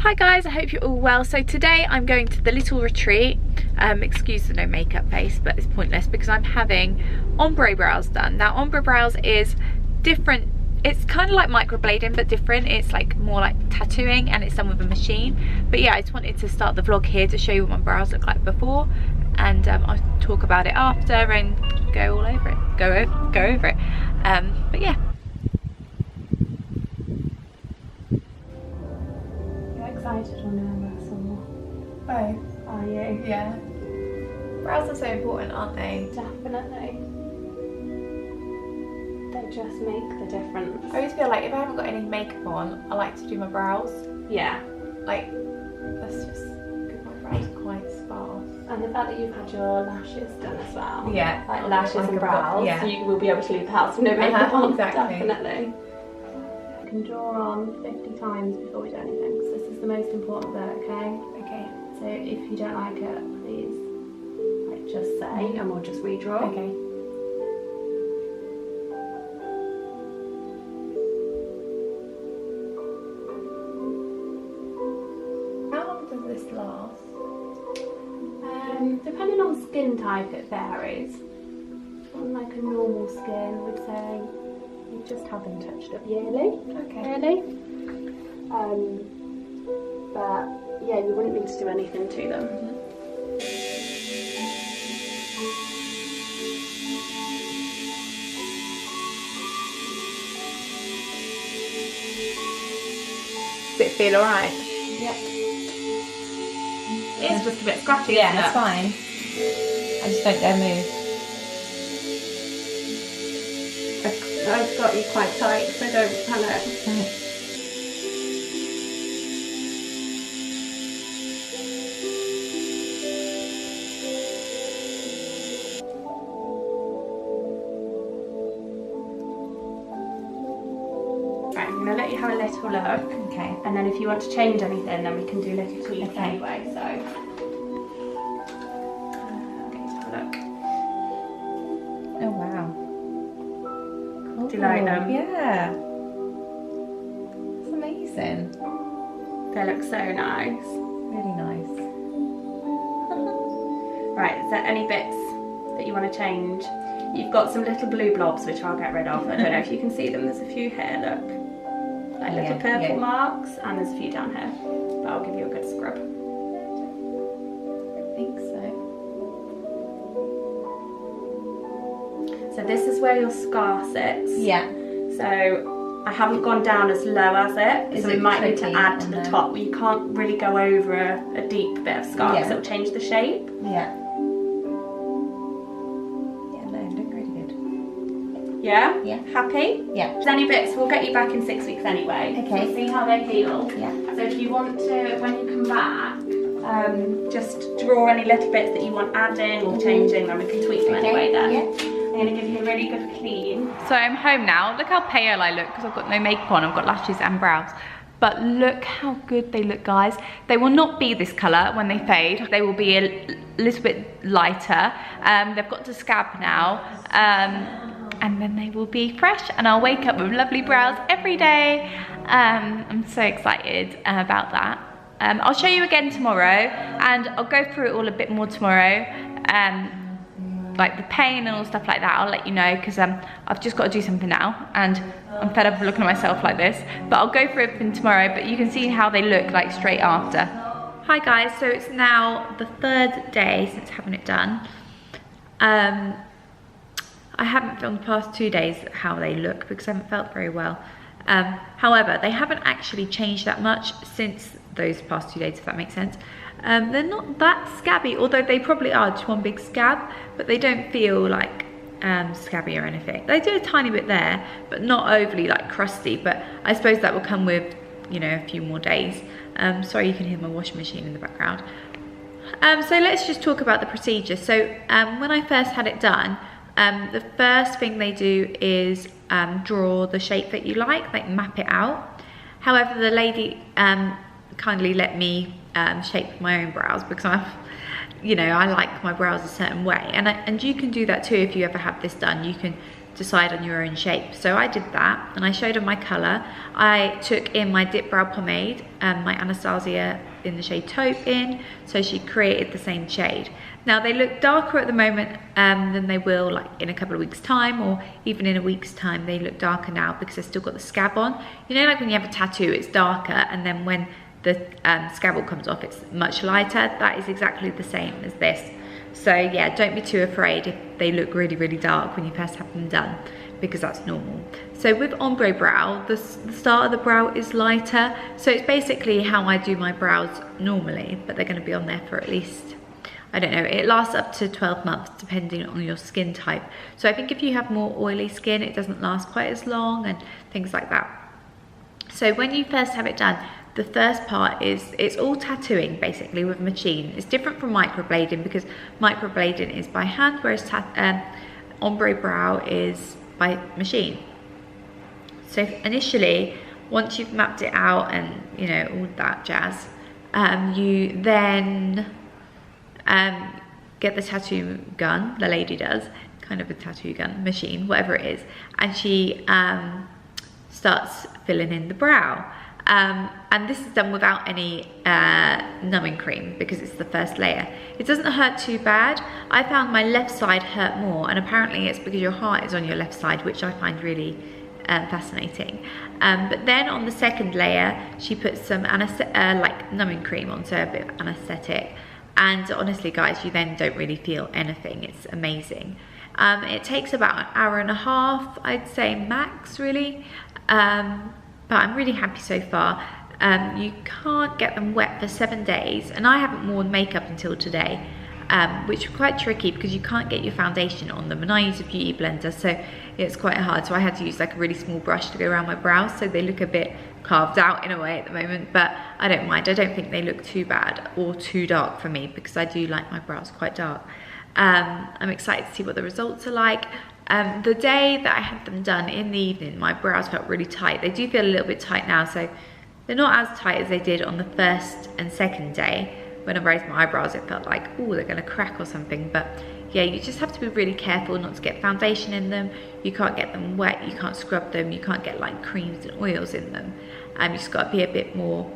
Hi guys, I hope you're all well. So today I'm going to the little retreat. Excuse the no makeup face, but it's pointless because I'm having ombre brows done. Now ombre brows is different. It's kind of like microblading but different. It's like more like tattooing and it's done with a machine. But yeah, I just wanted to start the vlog here to show you what my brows look like before, and I'll talk about it after and go all over it. Go over it. But yeah. Excited or nervous or Both. are you? Yeah. Brows are so important, aren't they? Definitely. They just make the difference. I always feel like if I haven't got any makeup on, I like to do my brows. Yeah. Like, that's just because my brows are quite sparse. And the fact that you've had your lashes done as well. Yeah. Like lashes and brows. Yeah. So you will be able to leave the house with no makeup on. Exactly. Definitely. You can draw on 50 times before we do anything. So this is the most important bit, okay? Okay. So if you don't like it, please like just say and we'll just redraw. Okay. How long does this last? Depending on skin type, it varies. On like a normal skin, we'd say you just have them touched up yearly. Okay. Really. But yeah, you wouldn't need to do anything to them. Does it feel alright? Yeah. It's just a bit scratchy. Yeah, isn't it's it? fine. I just don't dare move. I've got you quite tight, so don't panic. Right. Right, I'm going to let you have a little look. Okay. And then if you want to change anything, then we can do little tweaks Okay. anyway, so. Okay, let's have a look. Oh wow. Do you like them? Yeah. It's amazing. They look so nice. Really nice. Right, is there any bits that you want to change? You've got some little blue blobs, which I'll get rid of. I don't know if you can see them. There's a few here, look. Like little purple marks, and there's a few down here. But I'll give you a good scrub. I think so. So this is where your scar sits. Yeah. So I haven't gone down as low as it, Is so we it might need to tricky add to on the there? top. You can't really go over a deep bit of scar because Yeah. it'll change the shape. Yeah. Yeah, no, look really good. Yeah? Yeah. Happy? Yeah. If there's any bits, we'll get you back in 6 weeks anyway. Okay. So see how they heal. Yeah. So if you want to, when you come back, just draw any little bits that you want adding or changing, then we can tweak them anyway then. Yeah. I'm going to give you a really good clean. So I'm home now. Look how pale I look because I've got no makeup on. I've got lashes and brows. But look how good they look, guys. They will not be this colour when they fade. They will be a little bit lighter. They've got to scab now. And then they will be fresh and I'll wake up with lovely brows every day. I'm so excited about that. I'll show you again tomorrow and I'll go through it all a bit more tomorrow. Like the pain and all stuff like that, I'll let you know because I've just got to do something now and I'm fed up of looking at myself like this. But I'll go through everything tomorrow, but you can see how they look like straight after. Hi guys, so it's now the 3rd day since having it done. I haven't filmed the past 2 days how they look because I haven't felt very well. However, they haven't actually changed that much since those past 2 days, if that makes sense. They're not that scabby, although they probably are just one big scab, but they don't feel like scabby or anything. They do a tiny bit there, but not overly like crusty, but I suppose that will come with, you know, a few more days. Sorry, you can hear my washing machine in the background. So let's just talk about the procedure. So when I first had it done, the first thing they do is draw the shape that you like map it out. However, the lady kindly let me shape my own brows because I'm, you know, I like my brows a certain way, and you can do that too if you ever have this done. You can decide on your own shape. So I did that, and I showed her my colour. I took in my dip brow pomade and my Anastasia in the shade Taupe in, so she created the same shade. Now they look darker at the moment than they will like in a couple of weeks time, or even in a week's time. They look darker now because they've still got the scab on. You know, like when you have a tattoo, it's darker, and then when the scab all comes off, it's much lighter. That is exactly the same as this. So yeah, don't be too afraid if they look really, really dark when you first have them done, because that's normal. So with Ombre brow, the start of the brow is lighter. So it's basically how I do my brows normally, but they're going to be on there for at least, I don't know, it lasts up to 12 months depending on your skin type. So I think if you have more oily skin, it doesn't last quite as long and things like that. So when you first have it done, the first part is, it's all tattooing basically with a machine. It's different from microblading because microblading is by hand, whereas Ombre brow is by machine. So initially, once you've mapped it out and you know all that jazz, you then get the tattoo gun, the lady does, kind of a tattoo gun, machine, whatever it is, and she starts filling in the brow. And this is done without any numbing cream because it's the first layer. It doesn't hurt too bad. I found my left side hurt more, and apparently it's because your heart is on your left side, which I find really fascinating. But then on the second layer, she puts some like numbing cream on, so a bit of anesthetic. And honestly, guys, you then don't really feel anything. It's amazing. It takes about an hour and a half, I'd say max, really. But I'm really happy so far. You can't get them wet for 7 days, and I haven't worn makeup until today, which is quite tricky because you can't get your foundation on them, and I use a beauty blender, so it's quite hard. So I had to use like a really small brush to go around my brows, so they look a bit carved out in a way at the moment, but I don't mind. I don't think they look too bad or too dark for me because I do like my brows quite dark. I'm excited to see what the results are like. The day that I had them done in the evening, my brows felt really tight. They do feel a little bit tight now, so they're not as tight as they did on the first and second day. When I raised my eyebrows, it felt like, oh, they're gonna crack or something. But yeah, you just have to be really careful not to get foundation in them. You can't get them wet, you can't scrub them, you can't get like creams and oils in them. You just gotta be a bit more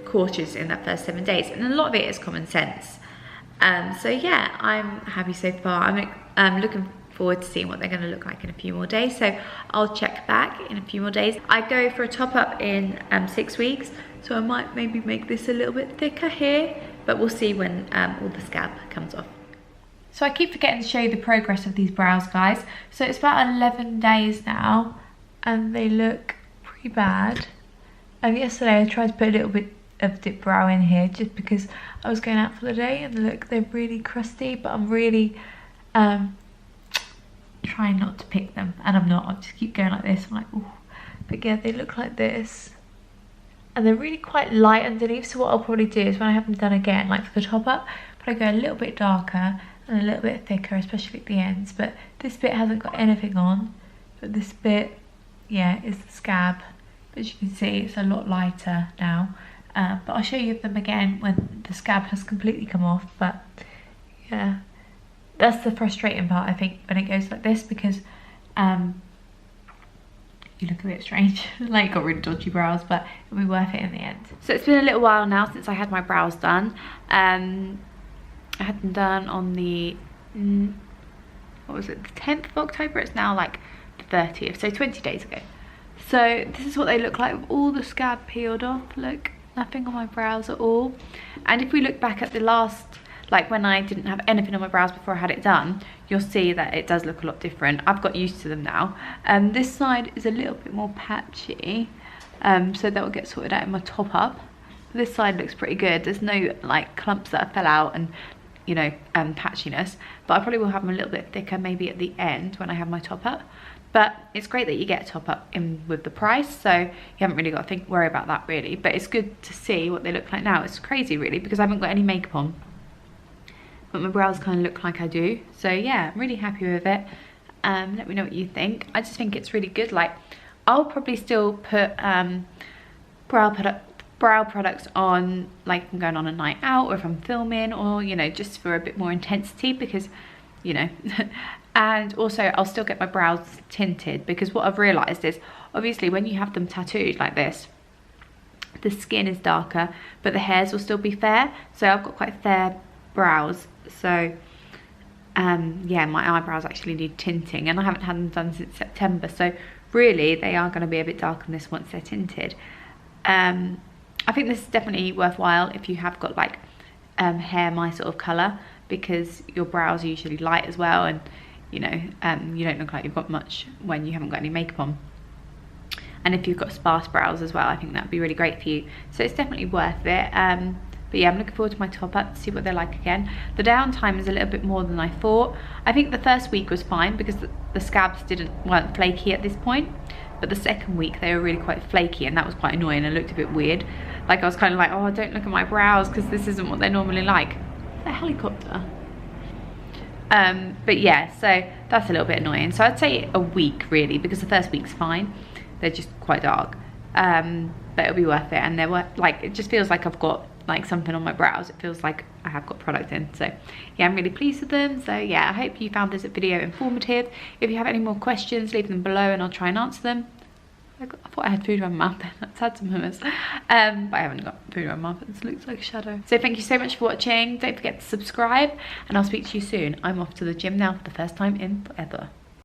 cautious in that first 7 days. And a lot of it is common sense. So yeah, I'm happy so far. I'm looking forward to seeing what they're going to look like in a few more days, so I'll check back in a few more days. I go for a top up in 6 weeks, so I might maybe make this a little bit thicker here, but we'll see when all the scab comes off. So I keep forgetting to show you the progress of these brows, guys. So it's about 11 days now, and they look pretty bad. Yesterday I tried to put a little bit of dip brow in here just because I was going out for the day, and look, they're really crusty, but I'm really trying not to pick them, and I'm not. I'll just keep going like this. I'm like, ooh. But yeah, they look like this, and they're really quite light underneath. So what I'll probably do is when I have them done again, like for the top up, probably go a little bit darker and a little bit thicker, especially at the ends. But this bit hasn't got anything on, but this bit, yeah, is the scab. But as you can see, it's a lot lighter now. But I'll show you them again when the scab has completely come off. But yeah, that's the frustrating part, I think, when it goes like this, because you look a bit strange. Like, you got really dodgy brows, but it'll be worth it in the end. So it's been a little while now since I had my brows done. I had them done on the, what was it, the 10th of October? It's now like the 30th, so 20 days ago. So this is what they look like with all the scab peeled off. Look, nothing on my brows at all. And if we look back at the last, like when I didn't have anything on my brows before I had it done, you'll see that it does look a lot different. I've got used to them now. This side is a little bit more patchy, so that will get sorted out in my top up. This side looks pretty good. There's no like clumps that fell out and, you know, patchiness, but I probably will have them a little bit thicker maybe at the end when I have my top up. But it's great that you get a top up in with the price, so you haven't really got to worry about that really. But it's good to see what they look like now. It's crazy really, because I haven't got any makeup on, but my brows kind of look like I do. So yeah, I'm really happy with it. Let me know what you think. I just think it's really good. Like, I'll probably still put brow products on, like if I'm going on a night out or if I'm filming, or, you know, just for a bit more intensity, because, you know, And also I'll still get my brows tinted, because what I've realised is obviously when you have them tattooed like this, the skin is darker but the hairs will still be fair. So I've got quite fair brows, so yeah, my eyebrows actually need tinting, and I haven't had them done since September, so really they are going to be a bit darker than this once they're tinted. I think this is definitely worthwhile if you have got like hair my sort of colour, because your brows are usually light as well, and you know, you don't look like you've got much when you haven't got any makeup on. And if you've got sparse brows as well, I think that'd be really great for you. So it's definitely worth it. But yeah, I'm looking forward to my top up to see what they're like again. The downtime is a little bit more than I thought. I think the first week was fine because the scabs weren't flaky at this point. But the second week they were really quite flaky, and that was quite annoying and looked a bit weird. Like I was kind of like, oh, don't look at my brows because this isn't what they're normally like. A helicopter. But yeah, so that's a little bit annoying. So I'd say a week really, because the first week's fine. They're just quite dark. But it'll be worth it, and they're like, it just feels like I've got like something on my brows. It feels like I have got product in. So yeah, I'm really pleased with them. So yeah, I hope you found this video informative. If you have any more questions, leave them below and I'll try and answer them. I thought I had food in my mouth then. Let's had some hummus. But I haven't got food in my mouth. It looks like a shadow. So thank you so much for watching. Don't forget to subscribe, and I'll speak to you soon. I'm off to the gym now for the first time in forever.